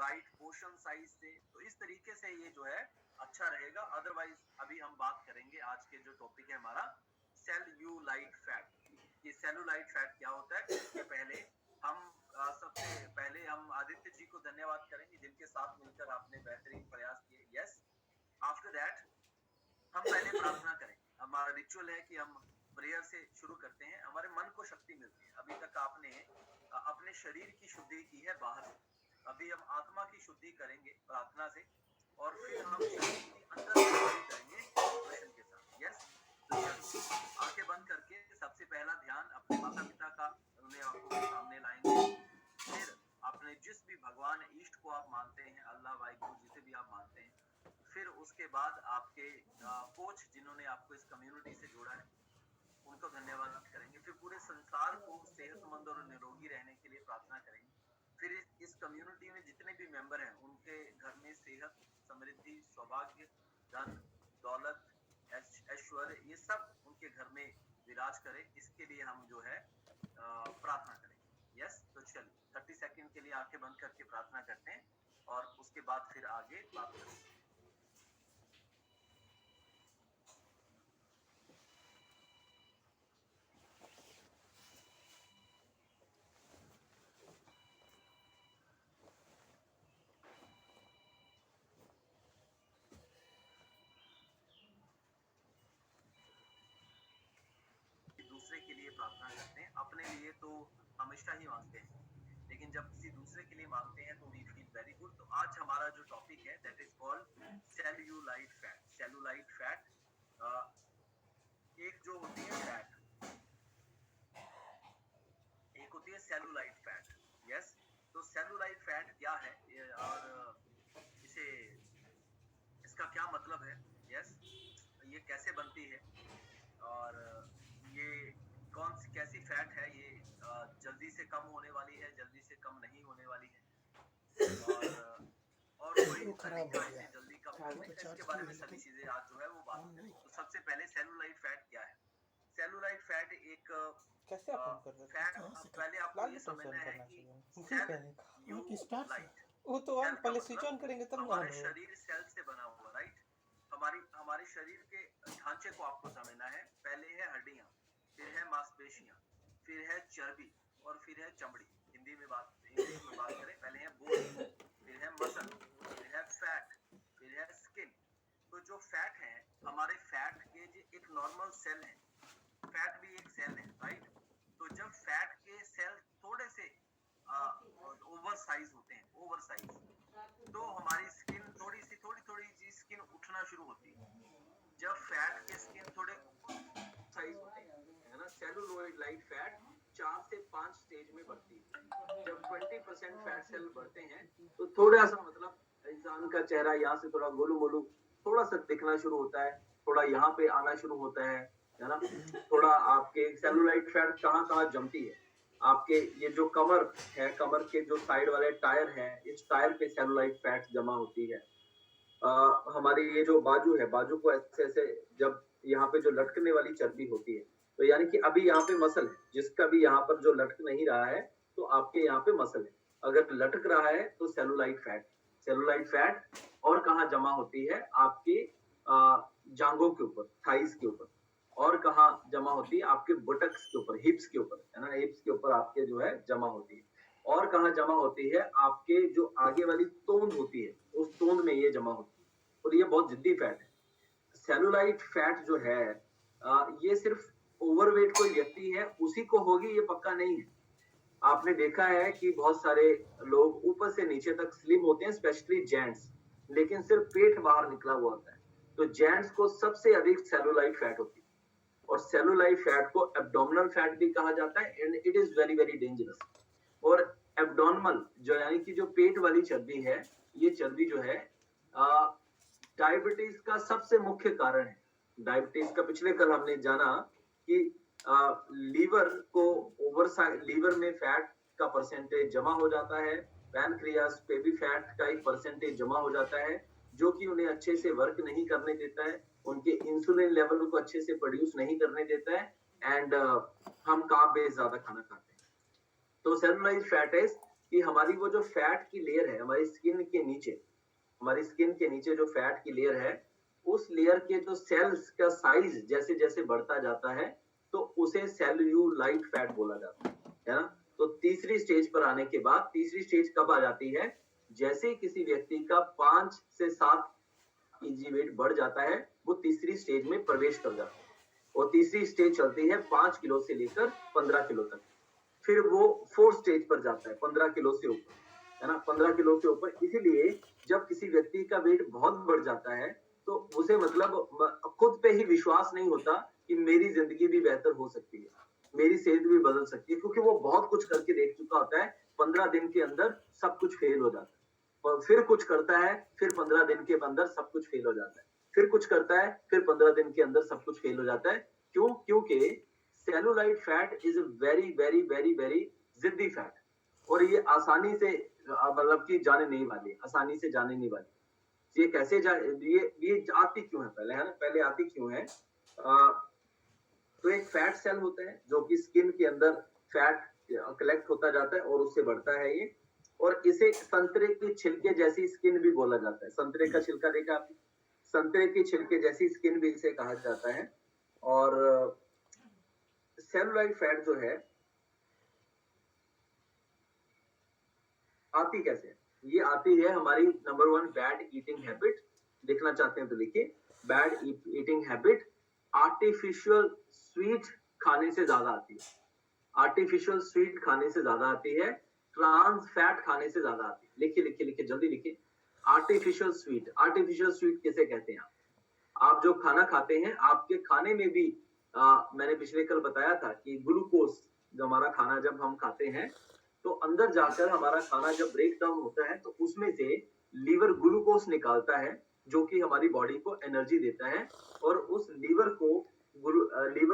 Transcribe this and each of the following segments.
Right portion size से, तो इस तरीके से ये जो है अच्छा रहेगा। अदरवाइज अभी हम बात करेंगे, आज के जो टॉपिक है हमारा सेल्यूलाइट फैट। ये सेल्यूलाइट फैट क्या होता है, इसके पहले हम सबसे पहले हम आदित्य जी को धन्यवाद करेंगे, जिनके साथ मिलकर आपने बेहतरीन प्रयास किए। यस, आफ्टर दैट हम पहले प्रार्थना करें। हमारा रिचुअल है कि हम प्रेयर से शुरू करते हैं, हमारे मन को शक्ति मिलती है। अभी तक आपने अपने शरीर की शुद्धि की है बाहर से, अभी हम आत्मा की शुद्धि करेंगे प्रार्थना से, और फिर हम शरीर की अंदर की शुद्धि करेंगे ऑपरेशन के साथ। यस, तो चलिए आंखें बंद करके सबसे पहला ध्यान अपने माता पिता का, उन्हें आंखों के सामने लाएंगे। फिर अपने जिस भी भगवान इष्ट को आप मानते हैं, अल्लाह वाहिगुरु जिसे भी आप मानते हैं, फिर उसके बाद आपके कोच जिन्होंने आपको इस कम्युनिटी से जोड़ा है, उनको धन्यवाद करेंगे। फिर पूरे संसार को सेहतमंद और निरोगी रहने के लिए प्रार्थना करेंगे। फिर इस कम्युनिटी में जितने भी मेंबर हैं, उनके घर में सेहत, समृद्धि, सौभाग्य, धन, दौलत, ऐश्वर्य, ये सब उनके घर में विराज करे, इसके लिए हम जो है प्रार्थना करेंगे। यस, तो चलिए 30 सेकंड के लिए आंखें बंद करके प्रार्थना करते हैं, और उसके बाद फिर आगे बात करेंगे। दूसरे के लिए प्रार्थना करते हैं, अपने लिए तो हमेशा ही मांगते हैं, लेकिन जब किसी दूसरे के लिए मांगते हैं तो वी फील वेरी गुड। तो आज हमारा जो टॉपिक है that is called cellulite fat. Cellulite fat एक जो होती है फैट, एक होती है सेलुलाइट फैट। यस, तो सेलुलाइट फैट क्या है और इसे इसका क्या मतलब है, यस, ये कैसे बनती है, और ये कौन सी कैसी फैट है, ये जल्दी से कम होने वाली है, जल्दी से कम नहीं होने वाली है, और कोई तरीका इसे जल्दी कम करने का, इसके बारे में सभी चीजें आज जो है वो बात करेंगे। तो सबसे पहले सेलुलाइट फैट क्या है। सेलुलाइट फैट एक कैसे अपन कर रहे फैट, थे? पहले आपको ये समझना है कि सेल्यूलाइट, वो तो ऑन सेल का पहले स्विच ऑन मतलब करेंगे तब ना हमारे ऑन होगा। शरीर सेल से बना हुआ, राइट। हमारे शरीर के ढांचे को आपको समझना है। पहले है हड्डियां, फिर है मांसपेशियां, फिर है चर्बी, और फिर है चमड़ी। इंग्लिश में बात करें, पहले है बोन, फिर है मसल, फिर है फैट, फिर है स्किन। तो जो फैट है, हमारे फैट के जो एक नॉर्मल सेल है, फैट भी एक सेल है, राइट। तो जब फैट के सेल थोड़े से ओवर साइज होते हैं, ओवर साइज, तो हमारी स्किन थोड़ी सी स्किन उठना शुरू होती है। जब फैट के स्किन थोड़े साइज होते हैं, है ना, सेलुलोइड फैट 4 से 5 स्टेज में बढ़ती है। जब 20% फैट सेल बढ़ते हैं, तो थोड़ा सा मतलब इंसान का चेहरा यहाँ से थोड़ा गोलू मोलू थोड़ा सा दिखना शुरू होता है, थोड़ा यहाँ पे आना शुरू होता है ना। थोड़ा आपके सेलुलाइट फैट कहाँ कहाँ जमती है, आपके ये जो कमर है, कमर के जो साइड वाले टायर है, इस टायर पे सेलुलाइट फैट जमा होती है। हमारी ये जो बाजू है, बाजू को ऐसे ऐसे जब यहाँ पे जो लटकने वाली चर्बी होती है, तो यानी कि अभी यहाँ पे मसल है, जिसका भी यहाँ पर जो लटक नहीं रहा है, तो आपके यहाँ पे मसल है। अगर लटक रहा है तो सेलुलाइट फैट। सेलुलाइट फैट और कहाँ जमा होती है, आपकी जांघों के ऊपर, थाइस के ऊपर, और कहाँ जमा होती है, आपके बुटक्स के ऊपर, हिप्स के ऊपर, है ना, हिप्स के ऊपर आपके जो है जमा होती है। और कहाँ जमा होती है, आपके जो आगे वाली तोंद होती है, उस तोंद में ये जमा होती है, और ये बहुत जिद्दी फैट है। सेलुलाइट फैट जो है ये सिर्फ ओवरवेट कोई व्यक्ति है उसी को होगी, ये पक्का नहीं है। आपने देखा है कि बहुत सारे लोग ऊपर से नीचे तक स्लिम होते हैं, स्पेशली जेंट्स, लेकिन सिर्फ पेट बाहर निकला हुआ होता है। तो जेंट्स को सबसे अधिक सेलुलाइट फैट होती है, और सेलुलाइट फैट को एब्डोमिनल फैट भी कहा जाता है, and it is very very dangerous. और एब्डोमिनल जो यानी कि जो पेट वाली चर्बी है, ये चर्बी जो है डायबिटीज का सबसे मुख्य कारण है। डायबिटीज का पिछले कल हमने जाना कि लीवर को लीवर में फैट का परसेंटेज जमा हो जाता है, पैनक्रियास पे भी फैट का एक परसेंटेज जमा हो जाता है, जो कि उन्हें अच्छे से वर्क नहीं करने देता है, उनके इंसुलिन लेवल को अच्छे से प्रोड्यूस नहीं करने देता है, एंड हम कार्ब बेस्ड ज्यादा खाना खाते हैं। तो सेलुलाइट फैट इज कि हमारी वो जो फैट की लेयर है हमारी स्किन के नीचे, हमारी स्किन के नीचे जो फैट की लेयर है, उस लेयर के जो सेल्स का साइज जैसे-जैसे बढ़ता जाता है, तो उसे सेल्यूलाइट फैट बोला जाता है ना? तो तीसरी स्टेज पर आने के बाद तीसरी स्टेज कब आ जाती है? जैसे किसी व्यक्ति का 5 से 7 केजी वेट बढ़ जाता है, वो तीसरी स्टेज में प्रवेश कर जाता है। और तीसरी स्टेज चलती है 5 किलो से लेकर 15 किलो तक। फिर वो 4th स्टेज पर जाता है 15 किलो से ऊपर, है ना? 15 किलो से ऊपर इसीलिए जब किसी व्यक्ति का वेट बहुत बढ़ जाता है, तो उसे मतलब खुद पे ही विश्वास नहीं होता कि मेरी ज़िंदगी भी बेहतर हो सकती है, मेरी सेहत भी बदल सकती है क्योंकि वो बहुत कुछ करके देख चुका होता है, 15 दिन के अंदर सब कुछ फेल हो जाता है। और फिर कुछ करता है, फिर 15 दिन के अंदर सब कुछ फेल हो जाता है। फिर कुछ करता है, फिर 15 दिन के अंदर सब कुछ फेल हो जाता है। क्यों? क्योंकि cellulite fat is a very, very, very, very ज़िद्दी फैट और ये आसानी से मतलब कि जाने नहीं वाली, आसानी से जाने नहीं वाली। ये कैसे जा ये आती क्यों है पहले, है ना? पहले आती क्यों है? तो एक फैट सेल होता है जो कि स्किन के अंदर फैट कलेक्ट होता जाता है और उससे बढ़ता है ये और इसे संतरे की छिलके जैसी स्किन भी बोला जाता है। संतरे का छिलका देखा आपने? संतरे की छिलके जैसी स्किन भी इसे कहा जाता है और सेलुलाइट फैट जो है आती कैसे है? ये आती है हमारी नंबर 1 बैड ईटिंग हैबिट। देखना चाहते हैं तो लिखिए bad eating habit artificial sweet खाने से ज्यादा आती है। आर्टिफिशियल स्वीट खाने से ज्यादा आती है, ट्रांस फैट खाने से ज्यादा आती है। लिखिए लिखिए लिखिए जल्दी लिखिए। आर्टिफिशियल स्वीट किसे कहते हैं? आप जो खाना खाते हैं आपके खाने में भी मैंने पिछले कल बताया था कि ग्लूकोज जो हमारा खाना जब हम खाते हैं तो अंदर जाकर हमारा खाना जब ब्रेक डाउन होता है तो उसमें से लीवर ग्लूकोज निकालता है जो कि हमारी बॉडी को एनर्जी देता है और उस लीवर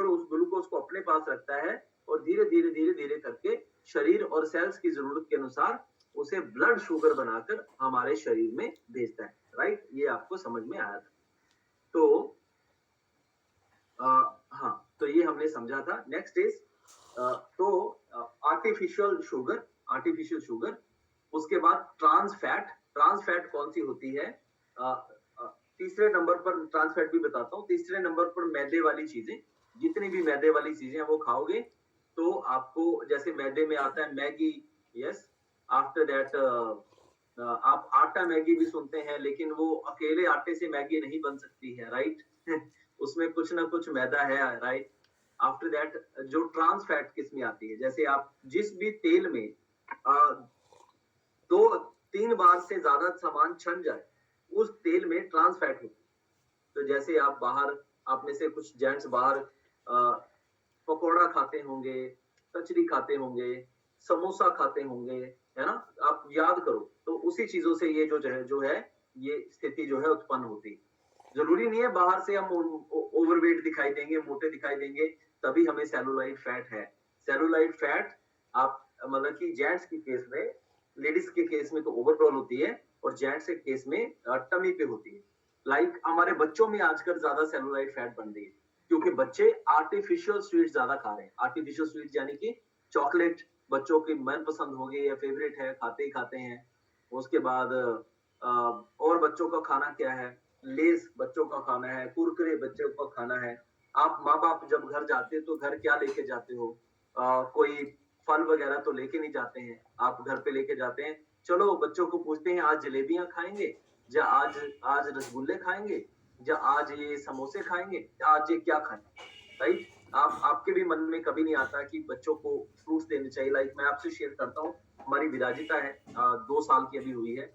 उस ग्लूकोज को अपने पास रखता है और धीरे धीरे करके शरीर और सेल्स की जरूरत के अनुसार उसे ब्लड शुगर बनाकर हमारे शरीर में भेजता है। राइट, ये आपको समझ में आया था। तो हाँ, तो ये हमने समझा था। नेक्स्ट इज तो आर्टिफिशियल शुगर, उसके बाद ट्रांस फैट कौन सी होती है? तीसरे नंबर पर ट्रांस फैट भी बताता हूँ। तीसरे नंबर पर मैदे वाली चीजें, जितनी भी मैदे वाली चीजें वो खाओगे तो आपको जैसे मैदे में आता है मैगी, यस, आफ्टर दैट आप आटा मैगी भी सुनते हैं लेकिन वो अकेले आटे से मैगी नहीं बन सकती है, राइट? उसमें कुछ ना कुछ मैदा है, राइट? आफ्टर दैट जो ट्रांस फैट किस में आती है? जैसे आप जिस भी तेल में 2-3 बार से ज्यादा सामान छन जाए, उस तेल में ट्रांस फैट होती है। तो जैसे आप में से कुछ जेंट्स बाहर पकोड़ा खाते होंगे, कचरी खाते होंगे, समोसा खाते होंगे, है ना? आप याद करो तो उसी चीजों से ये जो है ये स्थिति जो है उत्पन्न होती है। जरूरी नहीं है बाहर से हम ओवरवेट दिखाई देंगे, मोटे दिखाई देंगे तभी हमें सेलुलाइट फैट है। सेलुलाइट फैट आप मतलब कि जेंट्स के केस में, लेडीज के केस में तो ओवरऑल होती है और जेंट्स के केस में टमी पे होती है। लाइक हमारे बच्चों में आजकल ज्यादा सेलुलाइट फैट बन रही है क्योंकि बच्चे आर्टिफिशियल स्वीट ज्यादा खा रहे हैं। आर्टिफिशियल स्वीट यानी कि चॉकलेट बच्चों की मनपसंद हो गई या फेवरेट है, खाते ही खाते हैं। उसके बाद और बच्चों का खाना क्या है? लेस बच्चों का खाना है, कुरकुरे बच्चों का खाना है। आप माँ बाप जब घर जाते हो तो घर क्या लेके जाते हो? कोई फल वगैरह तो लेके नहीं जाते हैं, आप घर पे लेके जाते हैं। चलो बच्चों को पूछते हैं आज जलेबियां खाएंगे या आज आज रसगुल्ले खाएंगे या आज ये समोसे खाएंगे, आज ये क्या खाएंगे, राइट? आपके भी मन में कभी नहीं आता कि बच्चों को फ्रूट्स देने चाहिए। लाइक मैं आपसे शेयर करता हूँ, हमारी विराजिता है 2 साल की अभी हुई है,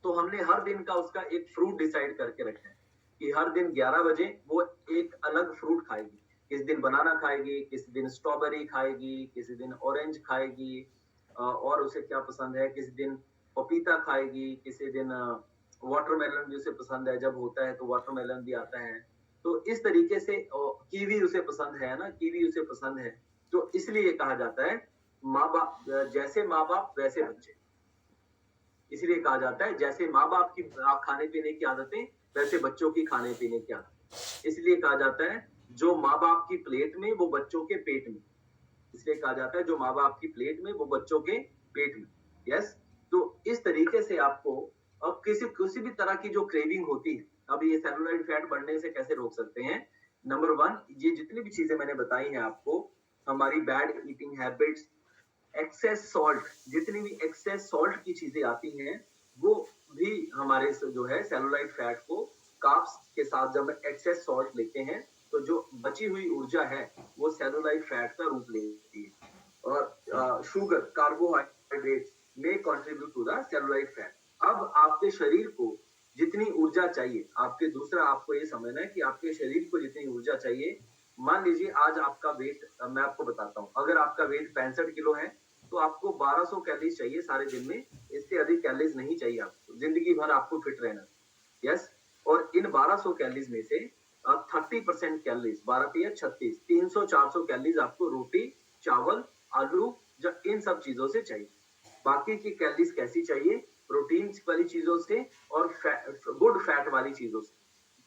तो हमने हर दिन का उसका एक फ्रूट डिसाइड करके रखा है कि हर दिन 11 बजे वो एक अलग फ्रूट खाएगी। किसी दिन बनाना खाएगी, किसी दिन स्ट्रॉबेरी खाएगी, किसी दिन ऑरेंज खाएगी और उसे क्या पसंद है, किसी दिन पपीता खाएगी, किसी दिन वाटरमेलन भी उसे पसंद है, जब होता है तो वाटरमेलन भी आता है। तो इस तरीके से कीवी उसे पसंद है ना, कीवी उसे पसंद है। तो इसलिए कहा जाता है जैसे माँ बाप वैसे बच्चे। इसलिए कहा जाता है जैसे माँ बाप की खाने पीने की आदतें वैसे बच्चों की खाने पीने की आदतें। इसलिए कहा जाता है जो माँ बाप की प्लेट में वो बच्चों के पेट में। इसलिए कहा जाता है जो माँ बाप की प्लेट में वो बच्चों के पेट में। यस, तो इस तरीके से आपको अब किसी किसी भी तरह की जो क्रेविंग होती है, अब ये सेलुलाइट फैट बढ़ने से कैसे रोक सकते हैं? नंबर वन, ये जितनी भी चीजें मैंने बताई हैं आपको, हमारी bad eating habits, excess salt, जितनी भी एक्सेस सॉल्ट की चीजें आती हैं, वो भी हमारे जो है सेलुलाइट फैट को, कार्ब्स के साथ जब एक्सेस सॉल्ट लेते हैं, तो जो बची हुई ऊर्जा है, वो सेलुलाइट फैट का रूप लेती है। और शुगर, कार्बोहाइड्रेट में contribute to the cellulite fat. अब आपके शरीर को जितनी ऊर्जा चाहिए, आपके दूसरा आपको ये समझना है कि आपके शरीर को जितनी ऊर्जा चाहिए, मान लीजिए आज आपका वेट, मैं आपको बताता हूँ, अगर आपका वेट 65 किलो है, तो आपको 1200 कैलोरीज चाहिए सारे दिन में, इससे अधिक कैलोरीज नहीं चाहिए आपको, जिंदगी भर आपको फिट रहना। यस, और इन 1200 कैलोरीज में से 30% कैलोरीज, 12 36, 300 400 कैलोरीज आपको रोटी, चावल, आलू, इन सब चीजों से चाहिए। बाकी की कैलोरीज कैसी चाहिए? प्रोटीन वाली चीजों से और गुड फैट वाली चीजों से।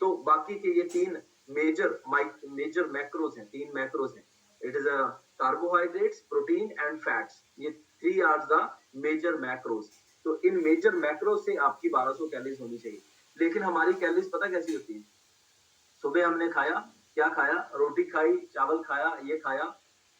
तो बाकी के ये तीन मेजर मैक्रोज हैं, तीन मैक्रोज हैं। It is a carbohydrates, protein and fats, ये three are the major macros. तो इन मेजर मैक्रोज से आपकी 1200 कैलोरीज होनी चाहिए। लेकिन हमारी कैलोरीज पता कैसी होती है? सुबह हमने खाया, क्या खाया? रोटी खाई, चावल खाया, ये खाया,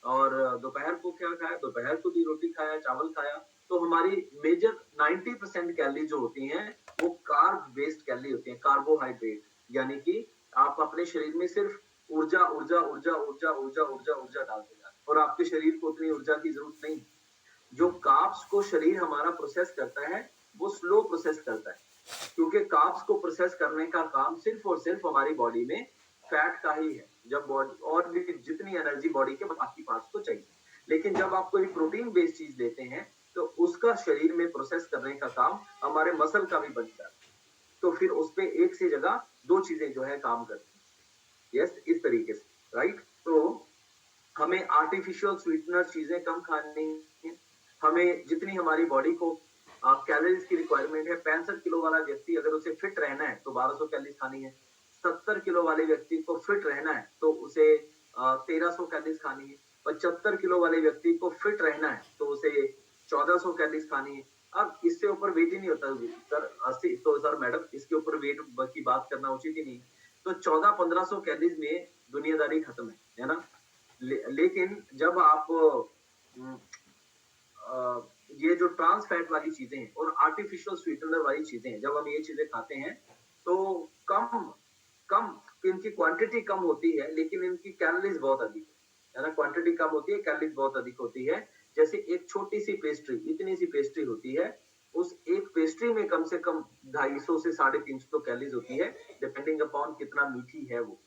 और दोपहर को क्या खाया? दोपहर को भी रोटी खाया, चावल खाया। तो हमारी मेजर 90% कैलोरी जो होती हैं, वो कार्ब बेस्ड कैलोरी होती हैं, कार्बोहाइड्रेट। यानी कि आप अपने शरीर में सिर्फ ऊर्जा ऊर्जा ऊर्जा ऊर्जा ऊर्जा ऊर्जा ऊर्जा डालते जा रहे हैं, और आपके शरीर को उतनी ऊर्जा की जरूरत नहीं। जो कार्ब्स को शरीर हमारा प्रोसेस करता है, वो स्लो प्रोसेस करता है, क्योंकि कार्ब्स को प्रोसेस करने का काम सिर्फ और सिर्फ हमारी बॉडी में फैट का ही है। जब बॉडी और भी जितनी एनर्जी बॉडी के बाकी पार्ट्स को चाहिए, लेकिन जब आप कोई प्रोटीन बेस्ड चीज लेते हैं, तो उसका शरीर में प्रोसेस करने का काम हमारे मसल का भी बनता है। तो फिर उस पे एक से जगह दो चीजें जो है काम करती हैं। यस, इस तरीके से, राइट? तो हमें आर्टिफिशियल स्वीटनर चीजें कम खानी है। हमें जितनी हमारी बॉडी को कैलोरीज की रिक्वायरमेंट है, 65 किलो वाला व्यक्ति अगर उसे फिट रहना है तो 1200 कैलोरीज खानी है। 70 किलो वाले व्यक्ति को फिट रहना है तो उसे 1300 कैलोरीज खानी है। 75 किलो वाले व्यक्ति को फिट रहना है तो उसे 1400 कैलोरीज खानी है। अब इससे ऊपर वेट ही नहीं होता सर, 80 तो सर मैडम इसके ऊपर वेट की बात करना उचित ही नहीं। तो 1400-1500 कैलोरीज में दुनियादारी खत्म है ना? लेकिन जब आप ये जो ट्रांस फैट वाली चीजें हैं और आर्टिफिशियल स्वीटनर वाली चीजें हैं, जब हम ये चीजें खाते हैं, तो कम कम इनकी क्वांटिटी कम होती है, लेकिन इनकी कैलोरीज बहुत अधिक है ना? क्वांटिटी कम होती है, कैलोरीज बहुत अधिक होती है। जैसे एक छोटी सी पेस्ट्री, इतनी सी पेस्ट्री होती है, उस एक पेस्ट्री में कम से कम 250 से 350 कैलोरीज होती है, डिपेंडिंग अपॉन कितना मीठी है वो,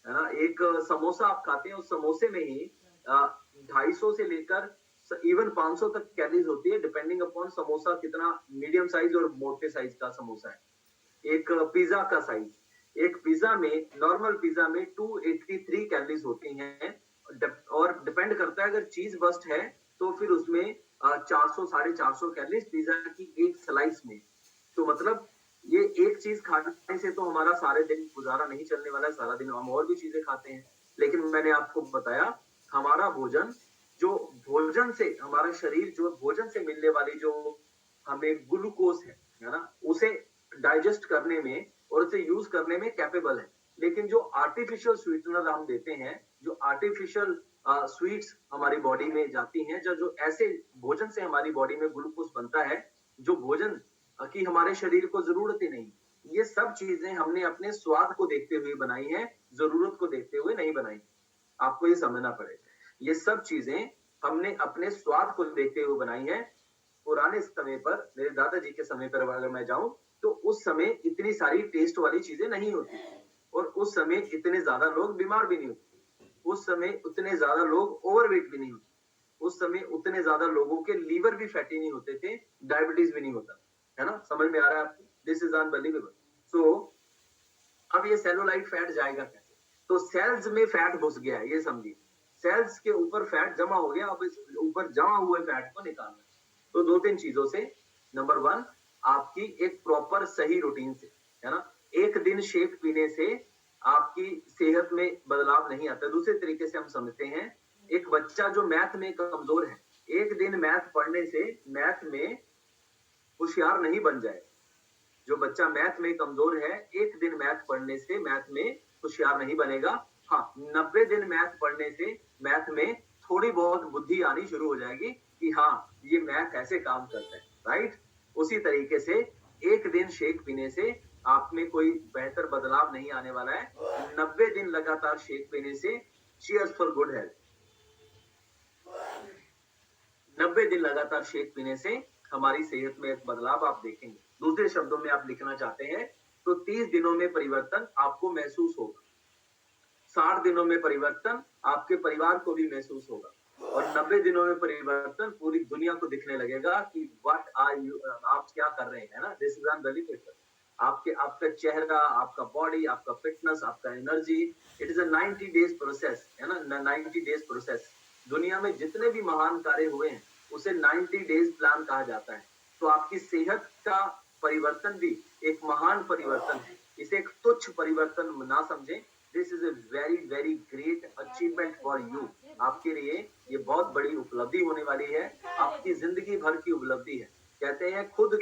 है ना? एक समोसा आप खाते हैं, उस समोसे में ही 250 से लेकर इवन 500 तक कैलोरीज होती है, डिपेंडिंग अपॉन समोसा कितना मीडियम साइज और मोटे साइज का समोसा है। एक पिज्जा का साइज, एक पिज्जा में, नॉर्मल पिज्जा में 283 कैलोरीज होती हैं, और डिपेंड करता है, अगर चीज बस्ट है तो फिर उसमें 400 450 कैलोरीज पिज्जा की एक स्लाइस में। तो मतलब ये एक चीज खाने से तो हमारा सारे दिन गुजारा नहीं चलने वाला है, सारा दिन हम और भी चीजें खाते हैं। लेकिन मैंने आपको बताया, हमारा भोजन, जो भोजन से हमारा शरीर, जो भोजन से मिलने वाली जो हमें ग्लूकोज है ना, उसे डाइजेस्ट करने में और उसे यूज करने में कैपेबल है। लेकिन जो आर्टिफिशियल स्वीटनर हम देते हैं, जो आर्टिफिशियल स्वीट्स हमारी बॉडी में जाती हैं, जो जो ऐसे भोजन से हमारी बॉडी में ग्लूकोज बनता है, जो भोजन की हमारे शरीर को जरूरत ही नहीं, ये सब चीजें हमने अपने स्वाद को देखते हुए बनाई हैं, जरूरत को देखते हुए नहीं बनाई। आपको ये समझना पड़ेगा, ये सब चीजें हमने अपने स्वाद को देखते हुए बनाई हैं। पुराने समय पर, मेरे दादाजी के समय पर अगर मैं जाऊं, तो उस समय इतनी सारी टेस्ट वाली चीजें नहीं होती, और उस समय इतने ज्यादा लोग बीमार भी नहीं होते, उस समय उतने ज्यादा लोग ओवरवेट भी नहीं होते, उस समय उतने ज्यादा लोगों के लीवर भी फैटी नहीं होते थे, डायबिटीज भी नहीं होता, है ना? समझ में आ रहा है आपको? This is unbelievable. सो अब ये सेलुलाइट फैट जाएगा कैसे? तो सेल्स में फैट घुस गया है, ये समझिए। सेल्स के ऊपर फैट जमा हो गया, अब इस ऊपर जमा हुए फैट को निकालना है। तो दो तीन चीजों से, नंबर वन, आपकी एक प्रॉपर सही रूटीन से, है ना? एक दिन शेक पीने से आपकी सेहत में बदलाव नहीं आता। दूसरे तरीके से हम समझते हैं, एक बच्चा जो मैथ में कमजोर है, एक दिन मैथ पढ़ने से मैथ में होशियार नहीं बन जाए। जो बच्चा मैथ में कमजोर है, एक दिन मैथ पढ़ने से मैथ में होशियार नहीं बनेगा। हाँ, 90 दिन मैथ पढ़ने से मैथ में थोड़ी बहुत बुद्धि आनी शुरू हो जाएगी कि हाँ, ये मैथ ऐसे काम करता है, राइट? उसी तरीके से एक दिन शेक पीने से आप में कोई बेहतर बदलाव नहीं आने वाला है। 90 दिन लगातार शेक पीने से चीयर्स फॉर गुड हेल्थ। 90 दिन लगातार शेक पीने से हमारी सेहत में एक बदलाव आप देखेंगे। दूसरे शब्दों में आप लिखना चाहते हैं तो 30 दिनों में परिवर्तन आपको महसूस होगा। 60 दिनों में परिवर्तन आपके परिवार को भी महसूस होगा और 90 दिनों में परिवर्तन पूरी दुनिया को दिखने लगेगा कि व्हाट आर यू, आप क्या कर रहे हैं ना। This is unbelievable. आपका चेहरा, आपका बॉडी, आपका फिटनेस, आपका energy, it is a 90 days process, है ना, 90 डेज प्रोसेस। दुनिया में जितने भी महान कार्य हुए हैं उसे 90 डेज प्लान कहा जाता है। तो आपकी सेहत का परिवर्तन भी एक महान परिवर्तन है। इसे एक तुच्छ परिवर्तन ना समझें। This is a very very great achievement for you. आपके लिए ये बहुत बड़ी उपलब्धि होने वाली है, आपकी जिंदगी भर की उपलब्धि है। कहते हैं खुद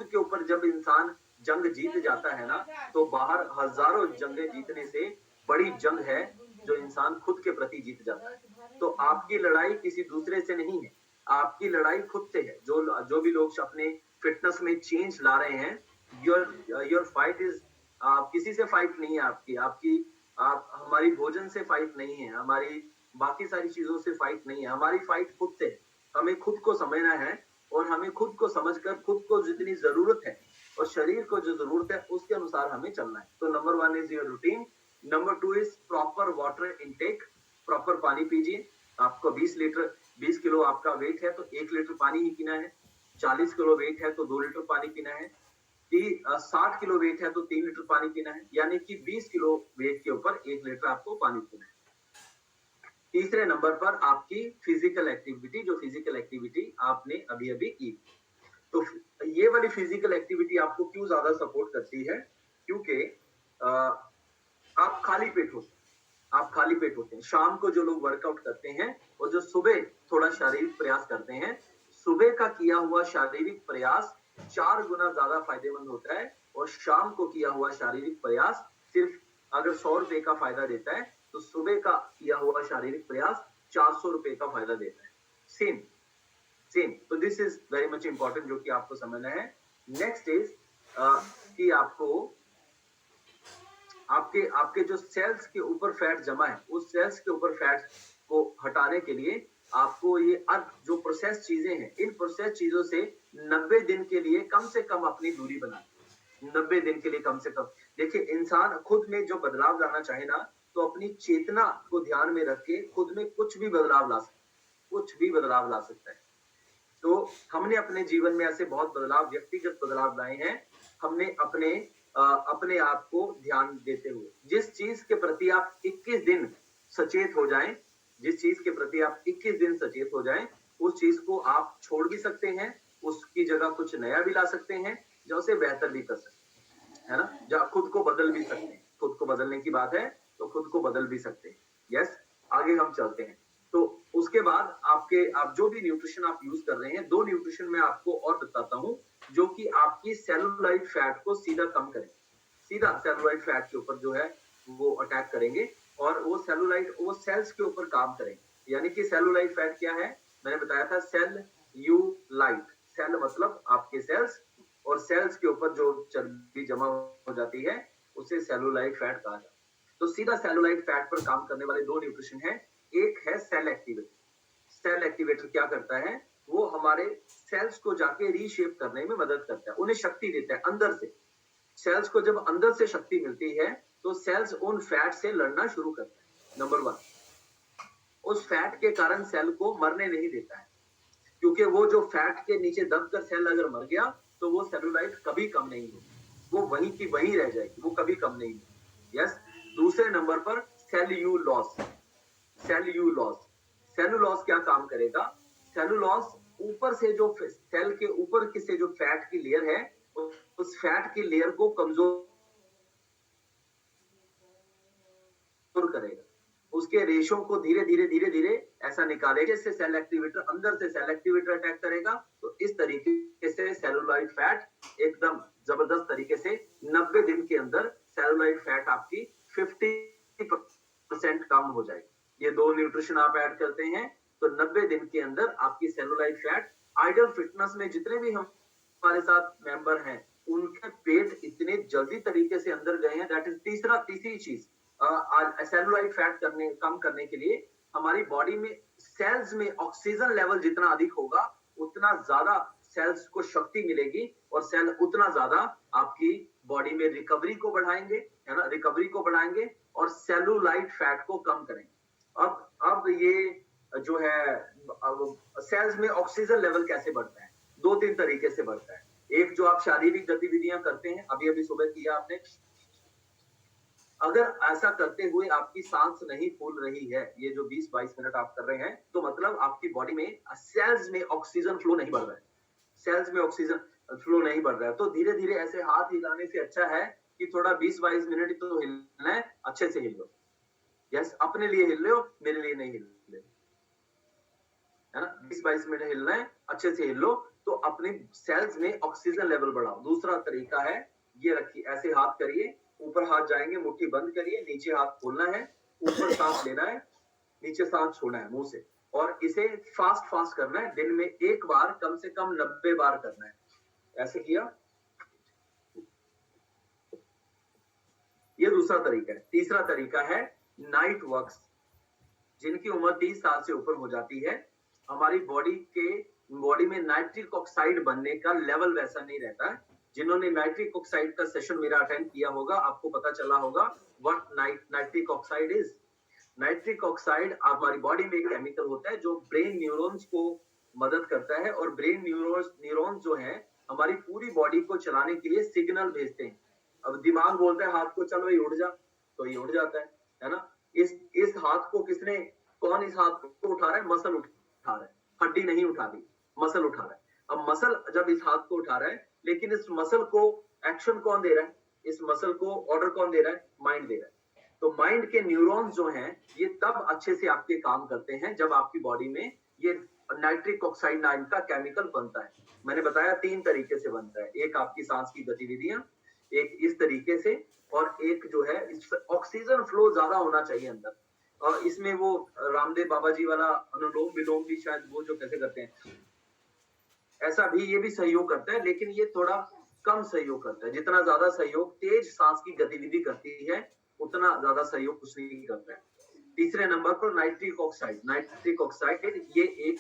के ऊपर जब इंसान जंग जीत जाता है ना, तो बाहर हजारों जंगें जीतने से बड़ी जंग है जो इंसान खुद के प्रति जीत जाता है। तो आपकी लड़ाई किसी दूसरे से नहीं है, आपकी लड़ाई खुद से है। जो भी लोग अपने फिटनेस में चेंज ला रहे हैं, योर फाइट इज, किसी से फाइट नहीं है आपकी आप हमारी भोजन से फाइट नहीं है, हमारी बाकी सारी चीजों से फाइट नहीं है, हमारी फाइट खुद से है। हमें खुद को समझना है और हमें खुद को समझकर खुद को जितनी जरूरत है और शरीर को जो जरूरत है उसके अनुसार हमें चलना है। तो number 1 is your routine. Number 2 is proper water intake. Proper पानी पीजिए। आपको 20 किलो आपका वेट है तो 1 लीटर पानी ही पीना है। 40 किलो वेट है तो 2 लीटर पानी पीना है। 60 किलो वेट है तो 3 लीटर पानी पीना है, यानी कि 20 किलो वेट के ऊपर 1 लीटर आपको पानी पीना है। तीसरे नंबर पर आपकी फिजिकल एक्टिविटी, जो फिजिकल एक्टिविटी आपने अभी अभी की। तो ये वाली फिजिकल एक्टिविटी आपको क्यों ज्यादा सपोर्ट करती है? क्योंकि आप खाली पेट होते हैं। आप खाली पेट होते हैं। शाम को जो लोग वर्कआउट करते हैं और जो सुबह थोड़ा शारीरिक प्रयास करते हैं, सुबह का किया हुआ शारीरिक प्रयास 4 गुना ज्यादा फायदेमंद होता है और शाम को किया हुआ शारीरिक प्रयास सिर्फ अगर 100 रुपए का फायदा देता है तो सुबह का किया हुआ शारीरिक प्रयास 400 रुपए का फायदा देता है। सेम। तो this is very much important, जो कि आपको समझना है। नेक्स्ट इज कि आपको आपके जो सेल्स के ऊपर फैट जमा है, उस सेल्स के ऊपर फैट को हटाने के लिए आपको ये जो प्रोसेस चीजें हैं, इन प्रोसेस चीजों से 90 दिन के लिए कम से कम अपनी दूरी बना। 90 दिन के लिए कम से कम। देखिए, इंसान खुद में जो बदलाव लाना चाहे ना, तो अपनी चेतना को ध्यान में रख के खुद में कुछ भी बदलाव ला सकता है। तो हमने अपने जीवन में ऐसे बहुत बदलाव, व्यक्तिगत बदलाव लाए हैं। हमने अपने आप को ध्यान देते हुए, जिस चीज के प्रति आप 21 दिन सचेत हो जाएं, उस चीज को आप छोड़ भी सकते हैं, उसकी जगह कुछ नया भी ला सकते हैं, जो उसे बेहतर भी कर सकते हैं, है ना। जहाँ खुद को बदल भी सकते हैं। खुद को बदलने की बात है तो खुद को बदल भी सकते हैं। यस, आगे हम चलते हैं। तो उसके बाद आप जो भी न्यूट्रिशन आप यूज कर रहे हैं, 2 न्यूट्रिशन मैं आपको और बताता हूं जो कि आपकी सेलुलाइट फैट को सीधा कम करें। सीधा सेलुलाइट फैट के ऊपर जो है वो अटैक करेंगे और वो सेल्स के ऊपर काम करेंगे। यानी कि सेलुलाइट फैट क्या है? मैंने बताया था सेल यू लाइट। सेल मतलब आपके सेल्स, और सेल्स के ऊपर जो चर्बी जमा हो जाती है उसे सेलुलाइट फैट कहा जाता है। तो सीधा सेलुलाइट फैट पर काम करने वाले 2 न्यूट्रिशन है। एक है सेल एक्टिवेटर। सेल एक्टिवेटर क्या करता है? वो हमारे सेल्स को जाके रीशेप करने में मदद करता है, उन्हें शक्ति देता है अंदर से। सेल्स को जब अंदर से शक्ति मिलती है तो सेल्स उन फैट से लड़ना शुरू करता है। नंबर 1, उस फैट के कारण सेल को मरने नहीं देता है, क्योंकि वो जो फैट के नीचे दबकर सेल अगर मर गया तो वो सेलुलाइट कभी कम नहीं होगी, वो वहीं की वहीं रह जाएगी, वो कभी कम नहीं होगी। यस। दूसरे नंबर पर सेल्यूलोज। सेलुलोज क्या काम करेगा? सेलुलोज ऊपर से जो सेल के ऊपर से जो फैट की लेयर है, उस फैट की लेयर को कमजोर करेगा, उसके रेशो को धीरे धीरे ऐसा निकालेगा, इससे सेल एक्टिवेटर अंदर से सेल एक्टिवेटर अटैक करेगा। तो इस तरीके से सेलुलॉइड फैट एकदम जबरदस्त तरीके से 90 दिन के अंदर सेलुलॉइड फैट आपकी 50% कम हो जाएगी। ये 2 न्यूट्रिशन आप ऐड करते हैं तो 90 दिन के अंदर आपकी सेलुलॉइड फैट, आइडियल फिटनेस में जितने भी हमारे साथ मेंबर हैं उनके पेट इतने जल्दी तरीके से अंदर गए हैं। दैट इज तीसरी चीज सेलुलॉइड फैट कम करने के लिए हमारी बॉडी में सेल्स में ऑक्सीजन लेवल जितना अधिक होगा उतना ज्यादा सेल्स को शक्ति मिलेगी और सेल उतना ज्यादा आपकी बॉडी में रिकवरी को बढ़ाएंगे, है ना, रिकवरी को बढ़ाएंगे और सेलुलाइड फैट को कम करेंगे। अब ये जो है सेल्स में ऑक्सीजन लेवल कैसे बढ़ता है? 2-3 तरीके से बढ़ता है। एक जो आप शारीरिक गतिविधियां करते हैं, अभी सुबह किया आपने, अगर ऐसा करते हुए आपकी सांस नहीं फूल रही है, ये जो 20-22 मिनट आप कर रहे हैं, तो मतलब आपकी बॉडी में सेल्स में ऑक्सीजन फ्लो नहीं बढ़ रहा है, सेल्स में ऑक्सीजन फ्लो नहीं बढ़ रहा है। तो धीरे धीरे ऐसे हाथ हिलाने से अच्छा है कि थोड़ा 20-22 मिनट तो हिलना है, अच्छे से हिल लो। यस, अपने लिए हिल लो, मेरे लिए नहीं हिल लो, है ना। 20-22 मिनट हिलना है, अच्छे से हिल लो तो अपने सेल्स में ऑक्सीजन लेवल बढ़ाओ। दूसरा तरीका है, ये रखिए, ऐसे हाथ करिए, ऊपर हाथ जाएंगे, मुट्ठी बंद करिए, नीचे हाथ खोलना है, ऊपर सांस लेना है, नीचे सांस छोड़ना है मुंह से, और इसे फास्ट करना है। दिन में एक बार कम से कम 90 बार करना है। ऐसे किया, ये दूसरा तरीका है। तीसरा तरीका है नाइट वॉक्स। जिनकी उम्र 30 साल से ऊपर हो जाती है, हमारी बॉडी में नाइट्रिक ऑक्साइड बनने का लेवल वैसा नहीं रहता है। जिन्होंने नाइट्रिक ऑक्साइड का सेशन मेरा अटेंड किया होगा, आपको पता चला होगा what nitric oxide is. Nitric oxide हमारी बॉडी में एक केमिकल होता है जो ब्रेन न्यूरॉन्स को मदद करता है, और ब्रेन न्यूरॉन्स जो है हमारी पूरी बॉडी को चलाने के लिए सिग्नल भेजते हैं। अब दिमाग बोलता है हाथ को, चलो ये उड़ जा, तो ये उड़ जाता है ना। इस हाथ को कौन इस हाथ को उठा रहा है? मसल उठा रहा है, हड्डी नहीं उठा रही, मसल उठा रहा है। अब मसल जब इस हाथ को उठा रहा है, लेकिन इस मसल को एक्शन कौन दे रहा है? इस मसल को ऑर्डर कौन दे रहा है? माइंड दे रहा है। तो माइंड के न्यूरॉन्स जो हैं, ये तब अच्छे से आपके काम करते हैं जब आपकी बॉडी में ये नाइट्रिक ऑक्साइड नाम का केमिकल बनता है। मैंने बताया 3 तरीके से बनता है। एक आपकी सांस की गतिविधियां, एक इस तरीके से, और एक जो है ऑक्सीजन फ्लो ज्यादा होना चाहिए अंदर। और इसमें वो रामदेव बाबा जी वाला अनुलोम विलोम भी शायद वो जो कैसे करते हैं, ऐसा भी ये भी सहयोग करता है, लेकिन ये थोड़ा कम सहयोग करता है। जितना ज्यादा सहयोग तेज सांस की गतिविधि करती है, उतना ज्यादा सहयोग कुछ नहीं करता है। तीसरे नंबर पर नाइट्रिक ऑक्साइड ये एक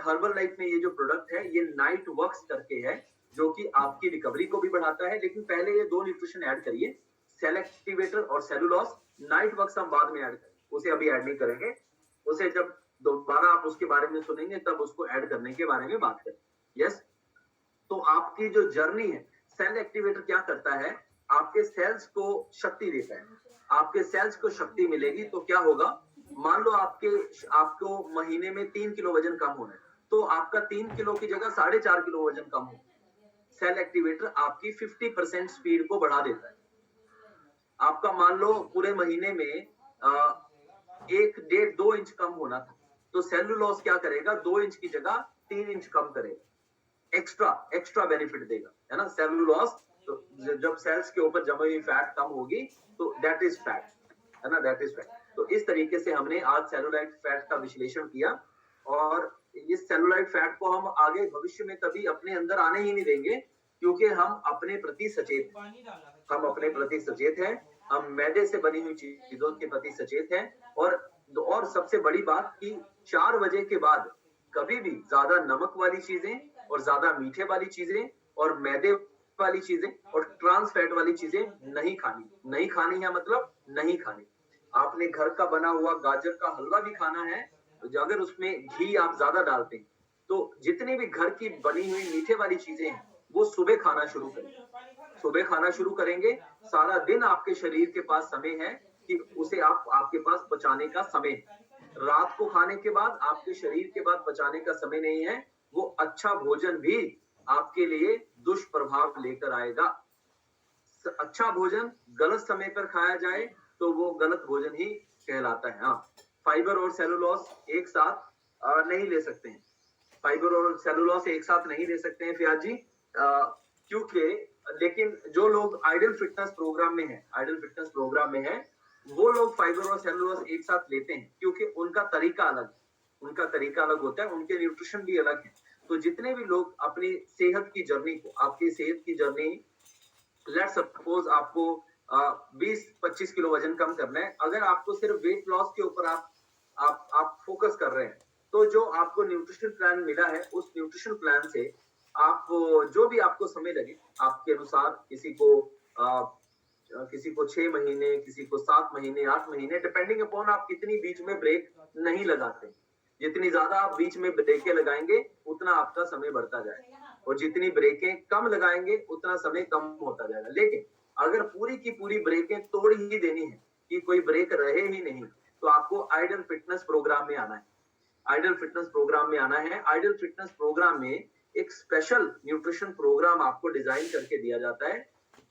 हर्बल लाइफ में ये जो प्रोडक्ट है, ये नाइट वर्क्स करके है, जो कि आपकी रिकवरी को भी बढ़ाता है। लेकिन पहले ये 2 न्यूट्रिशन ऐड करिए, सेल एक्टिवेटर और सेलुलोज। नाइट वर्क्स हम बाद में ऐड करेंगे, उसे अभी ऐड नहीं करेंगे, उसे जब दोबारा आप उसके बारे में सुनेंगे तब उसको ऐड करने के बारे में बात करें। यस, तो आपकी जो जर्नी है, सेल एक्टिवेटर क्या करता है? आपके सेल्स को शक्ति देता है। आपके सेल्स को शक्ति मिलेगी तो क्या होगा? मान लो आपको महीने में 3 किलो वजन कम होना है, तो आपका 3 किलो की जगह 4.5 किलो वजन कम हो। सेल एक्टिवेटर आपकी 50% स्पीड को बढ़ा देता है। आपका मान लो पूरे महीने में 1.5-2 इंच कम होना था, तो सेलुलोज क्या करेगा? 2 इंच की जगह 3 इंच कम करेगा, एक्स्ट्रा बेनिफिट देगा, है ना। सेलुलोज तो जब सेल्स के ऊपर जमा हुई फैट कम होगी तो दैट इज फैट, है ना, दैट इज फैट। तो इस तरीके से हमने आज सेलुलाइड फैट का विश्लेषण किया, और इस सेलुलाइड फैट को हम आगे भविष्य में कभी अपने अंदर आने ही नहीं देंगे, क्योंकि हम अपने प्रति सचेत हैं। हम मैदे से बनी हुई चीजों के प्रति सचेत हैं, और सबसे बड़ी बात कि 4 बजे के बाद कभी भी ज्यादा नमक वाली चीजें और ज्यादा मीठे वाली चीजें और मैदे वाली चीजें और ट्रांस फैट वाली चीजें नहीं खानी है, मतलब नहीं खानी। आपने घर का बना हुआ गाजर का हलवा भी खाना है, तो अगर उसमें घी आप ज्यादा डालते हैं, तो जितनी भी घर की बनी हुई मीठे वाली चीजें हैं वो सुबह खाना शुरू करेंगे। सारा दिन आपके शरीर के पास समय है कि उसे आपके पास पचाने का समय है। रात को खाने के बाद आपके शरीर के बाद पचाने का समय नहीं है। वो अच्छा भोजन भी आपके लिए दुष्प्रभाव लेकर आएगा। अच्छा भोजन गलत समय पर खाया जाए तो वो गलत भोजन ही कहलाता है। हाँ, फाइबर और सेलुलोज एक साथ नहीं ले सकते हैं, फाइबर और सेलुलोज एक साथ नहीं ले सकते हैं फियाज जी, क्योंकि लेकिन जो लोग आइडल फिटनेस प्रोग्राम में है, आइडल फिटनेस प्रोग्राम में है, वो लोग फाइबर और सेलुलोज एक साथ लेते हैं, क्योंकि उनका तरीका अलग, उनका तरीका अलग होता है, उनके न्यूट्रिशन भी अलग है। तो जितने भी लोग अपनी सेहत की जर्नी को, आपकी सेहत की जर्नी, लेट्स सपोज आपको 20-25 किलो वजन कम करना है, अगर आपको सिर्फ वेट लॉस के ऊपर आप फोकस कर रहे हैं, तो जो आपको न्यूट्रिशन प्लान मिला है, उस न्यूट्रिशन प्लान से आप जो भी आपको समय लगे आपके अनुसार, किसी को 6 महीने, किसी को 7 महीने, 8 महीने, डिपेंडिंग अपॉन आप कितनी बीच में ब्रेक नहीं लगाते। जितनी ज्यादा आप बीच में ब्रेकें लगाएंगे उतना आपका समय बढ़ता जाएगा, और जितनी ब्रेकें कम लगाएंगे उतना समय कम होता जाएगा। लेकिन अगर पूरी की पूरी ब्रेकें तोड़ ही देनी है कि कोई ब्रेक रहे ही नहीं, तो आपको आइडल फिटनेस प्रोग्राम में आना है। आइडल फिटनेस प्रोग्राम में आना है। आइडल फिटनेस प्रोग्राम में एक स्पेशल न्यूट्रिशन प्रोग्राम आपको डिजाइन करके दिया जाता है,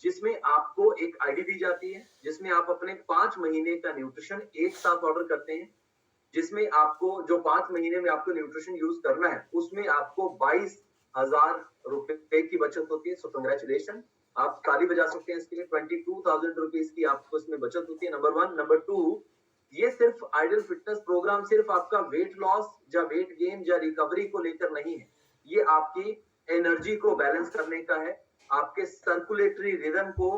जिसमें आपको एक आईडी दी जाती है, जिसमें आप अपने 5 महीने का न्यूट्रिशन एक साथ ऑर्डर करते हैं, जिसमें आपको जो 5 महीने में आपको न्यूट्रिशन यूज करना है, उसमें आपको 22,000 रुपए की बचत होती है। सो कंग्रेचुलेशन, आप ताली बजा सकते हैं इसके लिए। 22,000 रुपीज की आपको इसमें बचत होती है, नंबर 1। नंबर 2, ये सिर्फ आइडल फिटनेस प्रोग्राम सिर्फ आपका वेट लॉस या वेट गेन या रिकवरी को लेकर नहीं है, ये आपकी एनर्जी को बैलेंस करने का है, आपके सर्कुलेटरी रिदम को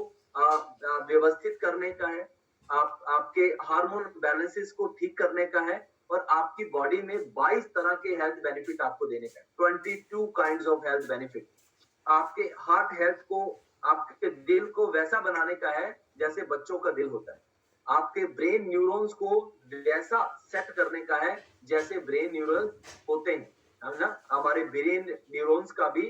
व्यवस्थित करने का है, आपके हार्मोन बैलेंसेस को ठीक करने का है, और आपकी बॉडी में 22 तरह के हेल्थ बेनिफिट आपको देने का है। 22 काइंड्स ऑफ हेल्थ बेनिफिट। आपके हार्ट हेल्थ को, आपके दिल को वैसा बनाने का है जैसे बच्चों का दिल होता है। आपके ब्रेन न्यूरॉन्स को वैसा सेट करने का है जैसे ब्रेन न्यूरॉन्स होते हैं, है ना। हमारे ब्रेन न्यूरॉन्स का भी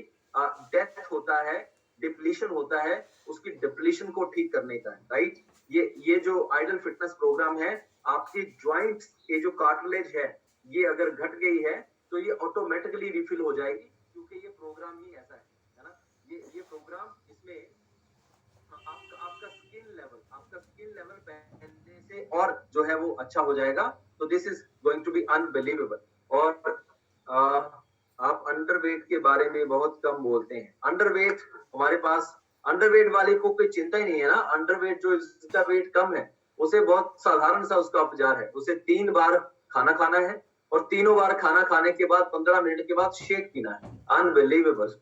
डेथ होता है, डिप्लीशन होता है, उसकी डिप्लीशन को ठीक करने का है, राइट। ये जो आइडल फिटनेस प्रोग्राम है, आपकी जॉइंट्स के जो कार्टिलेज है, ये अगर घट गई है तो ये ऑटोमेटिकली रिफिल हो जाएगी, क्योंकि ये प्रोग्राम ही ऐसा है ना। ये प्रोग्राम, इसमें आपका स्किन लेवल पहले से और जो है वो अच्छा हो जाएगा। तो this is going to be unbelievable. और आप अंडरवेट के बारे में बहुत कम बोलते हैं। अंडरवेट, हमारे पास अंडरवेट वाले को कोई चिंता ही नहीं है ना। अंडरवेट जो जिसका वेट कम है, उसे बहुत साधारण सा उसका उपचार है, उसे 3 बार खाना खाना है, और तीनों बार खाना खाने के बाद 15 मिनट के बाद शेक पीना है। अनबिलीवेबल।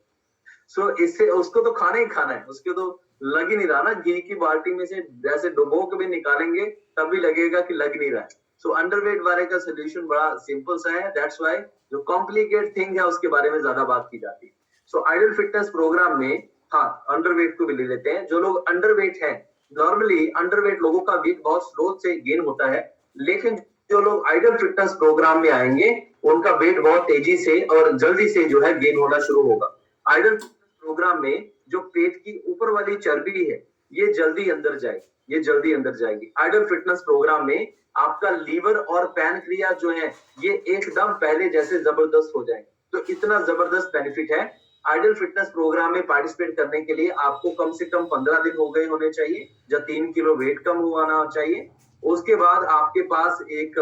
सो इससे उसको तो खाना ही खाना है, उसको तो लग ही नहीं रहा ना, घी की बाल्टी में से जैसे डुबो के भी निकालेंगे तब भी लगेगा कि लग नहीं रहा है। सो अंडरवेट वाले का सोल्यूशन बड़ा सिंपल सा है, दैट्स व्हाई जो कॉम्प्लिकेट थिंग है उसके बारे में ज्यादा बात की जाती है। सो आइडल फिटनेस प्रोग्राम में, हाँ, अंडरवेट को भी ले लेते हैं। जो लोग अंडरवेट है, नॉर्मली अंडरवेट लोगों का वेट बहुत स्लो से गेन होता है, लेकिन जो लोग आइडल फिटनेस प्रोग्राम में आएंगे उनका वेट बहुत तेजी से और जल्दी से जो है गेन होना शुरू होगा। आइडल प्रोग्राम में जो पेट की ऊपर वाली चर्बी है, ये जल्दी अंदर जाएगी, ये जल्दी अंदर जाएगी। आइडल फिटनेस प्रोग्राम में आपका लीवर और पैनक्रिया जो है, ये एकदम पहले जैसे जबरदस्त हो जाएंगे। तो इतना जबरदस्त बेनिफिट है। आइडल फिटनेस प्रोग्राम में पार्टिसिपेट करने के लिए आपको कम से कम 15 दिन हो गए होने चाहिए, या 3 किलो वेट कम हुआ चाहिए। उसके बाद आपके पास एक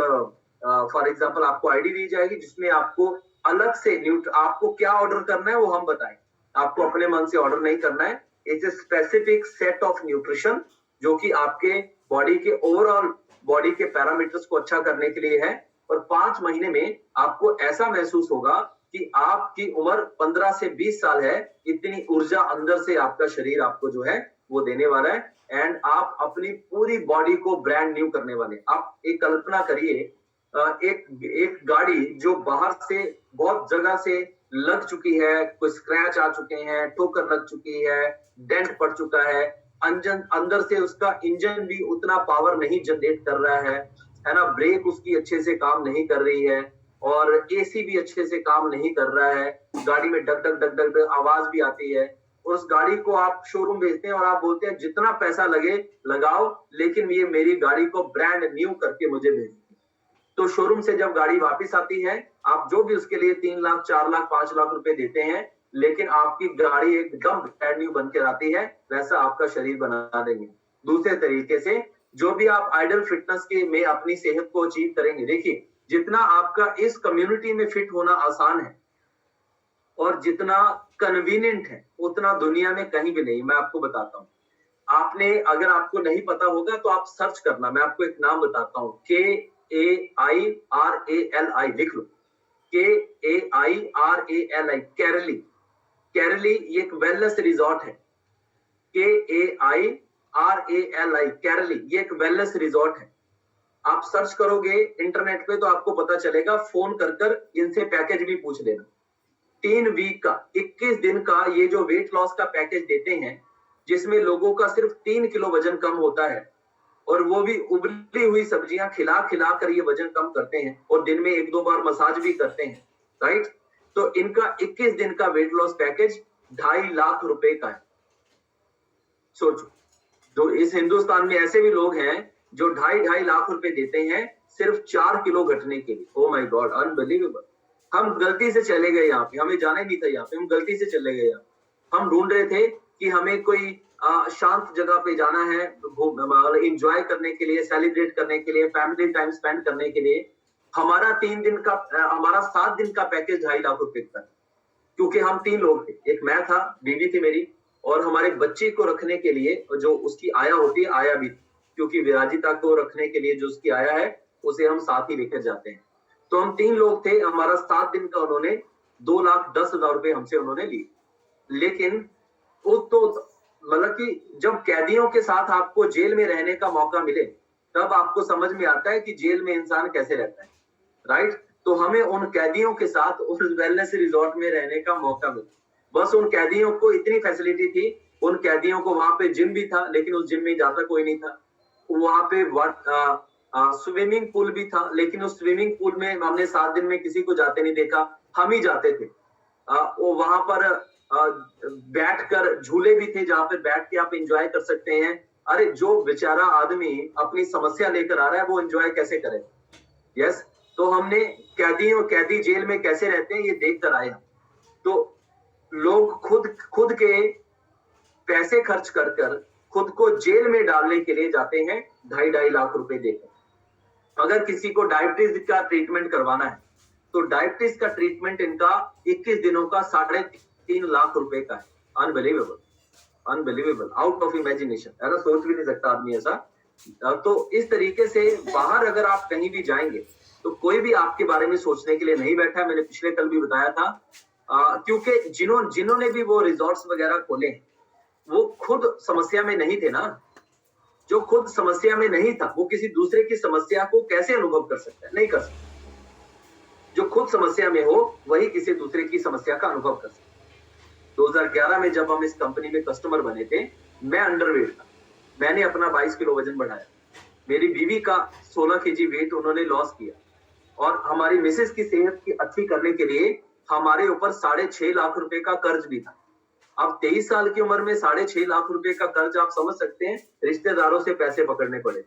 फॉर एग्जांपल आपको आईडी दी जाएगी, जिसमें आपको अलग से आपको क्या ऑर्डर करना है वो हम बताएं। आपको अपने मन से ऑर्डर नहीं करना है। It's a specific set of nutrition जो कि आपके बॉडी के ओवरऑल बॉडी के पैरामीटर्स को अच्छा करने के लिए है। और 5 महीने में आपको ऐसा महसूस होगा कि आपकी उम्र 15 से 20 साल है, इतनी ऊर्जा अंदर से आपका शरीर आपको जो है वो देने वाला है। एंड आप अपनी पूरी बॉडी को ब्रांड न्यू करने वाले। आप एक कल्पना करिए, एक गाड़ी जो बाहर से बहुत जगह से लग चुकी है, कोई स्क्रैच आ चुके हैं, ठोकर लग चुकी है, डेंट पड़ चुका है, अंदर से उसका इंजन भी उतना पावर नहीं जनरेट कर रहा है ना, ब्रेक उसकी अच्छे से काम नहीं कर रही है, और एसी भी अच्छे से काम नहीं कर रहा है, गाड़ी में डग डग डग डग आवाज भी आती है। और उस गाड़ी को आप शोरूम भेजते हैं और आप बोलते हैं जितना पैसा लगे लगाओ, लेकिन ये मेरी गाड़ी को ब्रांड न्यू करके मुझे भेजिए। तो शोरूम से जब गाड़ी वापस आती है, आप जो भी उसके लिए 3 लाख, 4 लाख, 5 लाख रुपए देते हैं, लेकिन आपकी गाड़ी एकदम ब्रांड न्यू बन के आती है, वैसा आपका शरीर बना देंगे। दूसरे तरीके से जो भी आप आइडल फिटनेस के में अपनी सेहत को अचीव करेंगे, देखिए जितना आपका इस कम्युनिटी में फिट होना आसान है और जितना कन्वीनियंट है उतना दुनिया में कहीं भी नहीं। मैं आपको बताता हूँ, आपने अगर आपको नहीं पता होगा तो आप सर्च करना, मैं आपको एक नाम बताता हूँ, KAIRALI लिख लो, KAIRALI, कैरली। कैरली ये एक वेलनेस रिजॉर्ट है, KAIRALI, कैरली ये एक वेलनेस रिजॉर्ट है। आप सर्च करोगे इंटरनेट पे तो आपको पता चलेगा, फोन कर कर इनसे पैकेज भी पूछ लेना। 3 वीक का 21 दिन का ये जो वेट लॉस का पैकेज देते हैं, जिसमें लोगों का सिर्फ 3 किलो वजन कम होता है और वो भी उबली हुई सब्जियां खिला खिला कर ये वजन कम करते हैं और दिन में 1-2 बार मसाज भी करते हैं, राइट। तो इनका 21 दिन का वेट लॉस पैकेज 2.5 लाख रुपए का है। सोचो, जो इस हिंदुस्तान में ऐसे भी लोग हैं जो 2.5 लाख रुपए देते हैं सिर्फ 4 किलो घटने के लिए। Oh my God, unbelievable. हम गलती से चले गए यहाँ पे, हमें जाना ही नहीं था यहाँ पे, हम गलती से चले गए यहाँ। हम ढूंढ रहे थे कि हमें कोई शांत जगह पे जाना है, एंजॉय करने के लिए, सेलिब्रेट करने के लिए, फैमिली टाइम स्पेंड करने के लिए। हमारा 7 दिन का पैकेज 2.5 लाख रुपए का, क्योंकि हम 3 लोग थे, एक मैं था, बीवी थी मेरी, और हमारे बच्चे को रखने के लिए जो उसकी आया होती है, आया भी, क्योंकि विराजिता को रखने के लिए जो उसकी आया है उसे हम साथ ही लेकर जाते हैं। तो हम 3 लोग थे, हमारा 7 दिन का उन्होंने 2,10,000 रुपए हमसे उन्होंने लिए। लेकिन वो तो मतलब कि जब कैदियों के साथ आपको जेल में रहने का मौका मिले तब आपको समझ में आता है कि जेल में इंसान कैसे रहता है, राइट। तो हमें उन कैदियों के साथ उस वेलनेस रिजॉर्ट में रहने का मौका मिला। बस उन कैदियों को इतनी फैसिलिटी थी, उन कैदियों को वहां पे जिम भी था, लेकिन उस जिम में जाता कोई नहीं था। वहां पे स्विमिंग पूल भी था, लेकिन उस स्विमिंग पूल में हमने 7 दिन में किसी को जाते नहीं देखा, हम ही जाते थे। वो वहां पर बैठकर झूले भी थे जहां पे बैठ के आप एंजॉय कर सकते हैं। अरे जो बेचारा आदमी अपनी समस्या लेकर आ रहा है वो एंजॉय कैसे करे। यस, तो हमने कैदी जेल में कैसे रहते हैं ये देख कर आए। तो लोग खुद के पैसे खर्च कर कर खुद को जेल में डालने के लिए जाते हैं 2.5 लाख रुपए देकर। अगर किसी को डायबिटीज का ट्रीटमेंट करवाना है तो डायबिटीज का ट्रीटमेंट इनका 21 दिनों का 3.5 लाख रुपए का है। Unbelievable, unbelievable, out of imagination, ऐसा सोच भी नहीं सकता आदमी ऐसा। तो इस तरीके से बाहर अगर आप कहीं भी जाएंगे तो कोई भी आपके बारे में सोचने के लिए नहीं बैठा है। मैंने पिछले कल भी बताया था, क्योंकि जिन्होंने भी वो रिजॉर्ट्स वगैरह खोले वो खुद समस्या में नहीं थे ना। जो खुद समस्या में नहीं था वो किसी दूसरे की समस्या को कैसे अनुभव कर सकता है? नहीं कर सकता। जो खुद समस्या में हो वही किसी दूसरे की समस्या का अनुभव कर सकता है। 2011 में जब हम इस कंपनी में कस्टमर बने थे, मैं अंडरवेट था, मैंने अपना 22 किलो वजन बढ़ाया। मेरी बीवी का 16 केजी वेट उन्होंने लॉस किया और हमारी मिसेस की सेहत की अच्छी करने के लिए हमारे ऊपर 6.5 लाख रुपए का कर्ज भी था। अब 23 साल की उम्र में 6.5 लाख रुपए का कर्ज, आप समझ सकते हैं, रिश्तेदारों से पैसे पकड़ने पड़े।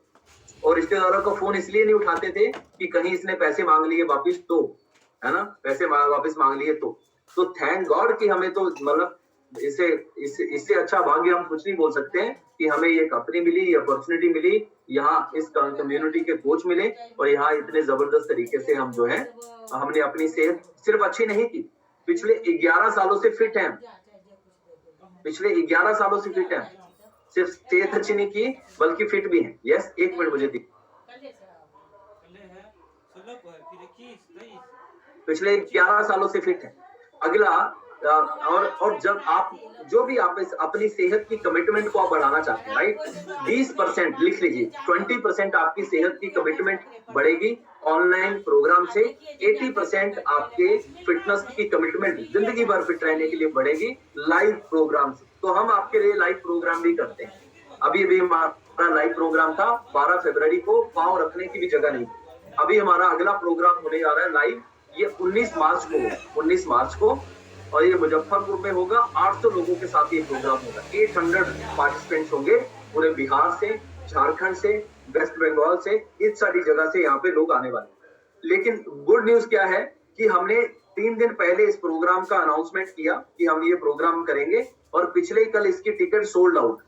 और रिश्तेदारों का फोन इसलिए नहीं उठाते थे कि कहीं इसने पैसे मांग लिए वापिस तो, है ना, पैसे वापिस मांग लिए तो थैंक गॉड कि हमें तो मतलब इससे अच्छा भाग्य हम कुछ नहीं बोल सकते हैं कि हमें ये कंपनी मिली, ये अपॉर्चुनिटी मिली, यहाँ इस कम्युनिटी के कोच मिले और यहाँ इतने जबरदस्त तरीके से हम जो है हमने अपनी सेहत सिर्फ अच्छी नहीं की, पिछले 11 सालों से फिट हैं। पिछले 11 सालों से फिट हैं, सिर्फ सेहत अच्छी नहीं की बल्कि फिट भी हैं। यस, एक मिनट मुझे दी। पिछले 11 सालों से फिट है। अगला और जब आप जो भी आप अपनी सेहत की कमिटमेंट को आप बढ़ाना चाहते हैं, राइट, 20% लिख लीजिए, 20% आपकी सेहत की कमिटमेंट बढ़ेगी ऑनलाइन प्रोग्राम से, 80% आपके फिटनेस की कमिटमेंट जिंदगी भर फिट रहने के लिए बढ़ेगी लाइव प्रोग्राम से। तो हम आपके लिए लाइव प्रोग्राम भी करते हैं। अभी हमारा लाइव प्रोग्राम था 12 फरवरी को, पाँव रखने की भी जगह नहीं। अभी हमारा अगला प्रोग्राम होने जा रहा है लाइव, ये 19 मार्च को, और ये मुजफ्फरपुर में होगा। 800 लोगों के साथ ये प्रोग्राम होगा। 800 पार्टिसिपेंट्स होंगे पूरे बिहार से, झारखंड से, वेस्ट बंगाल से, इस सारी जगह से यहाँ पे लोग आने वाले। लेकिन गुड न्यूज क्या है कि हमने 3 दिन पहले इस प्रोग्राम का अनाउंसमेंट किया कि हम ये प्रोग्राम करेंगे और पिछले कल इसकी टिकट सोल्ड आउट।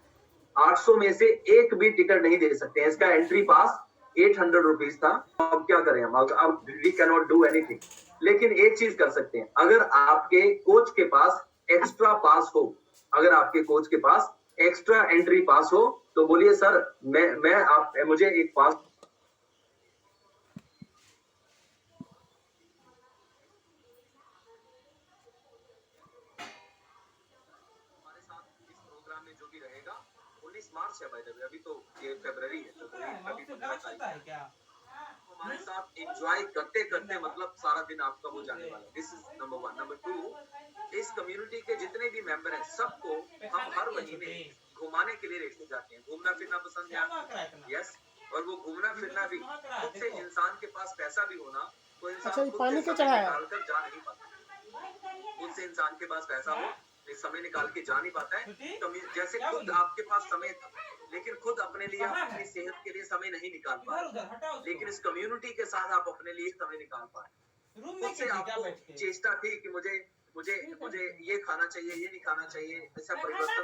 800 में से एक भी टिकट नहीं दे सकते हैं। इसका एंट्री पास 800 रुपीज था। अब क्या करें हम, अब we can not do anything. लेकिन एक चीज कर सकते हैं, अगर आपके कोच के पास एक्स्ट्रा पास हो, अगर आपके कोच के पास एक्स्ट्रा एंट्री पास हो, तो बोलिए सर मैं आप मुझे एक पास हमारे साथ इस प्रोग्राम में जो भी रहेगा 19 मार्च है भाई, अभी तो ये फरवरी है, तो अभी 15 तारीख है। क्या हमारे साथ एंजॉय करते करते मतलब सारा दिन आपका वो जाने वाला है। This is number 1। नंबर 2, इस कम्युनिटी के जितने भी मेंबर हैं सबको हम हर महीने घुमाने के लिए लेके जाते हैं। घूमना फिरना पसंद है आपको? यस। और वो घूमना फिरना भी खुद से, इंसान के पास पैसा भी होना तो अच्छा, इंसान ये खुद पानी से क्या समय चढ़ाया? निकाल कर जा नहीं पाता। खुद से इंसान के पास पैसा हो, एक समय निकाल के जा नहीं पाता है। जैसे खुद आपके पास समय था, लेकिन खुद अपने लिए, अपनी सेहत के लिए समय नहीं निकाल पाए, लेकिन इस कम्युनिटी के साथ आप अपने लिए समय निकाल पाए। रूम खुद में से आपको चेष्टा थी कि मुझे मुझे मुझे ये खाना चाहिए, ये नहीं खाना चाहिए, ऐसा परिवर्तन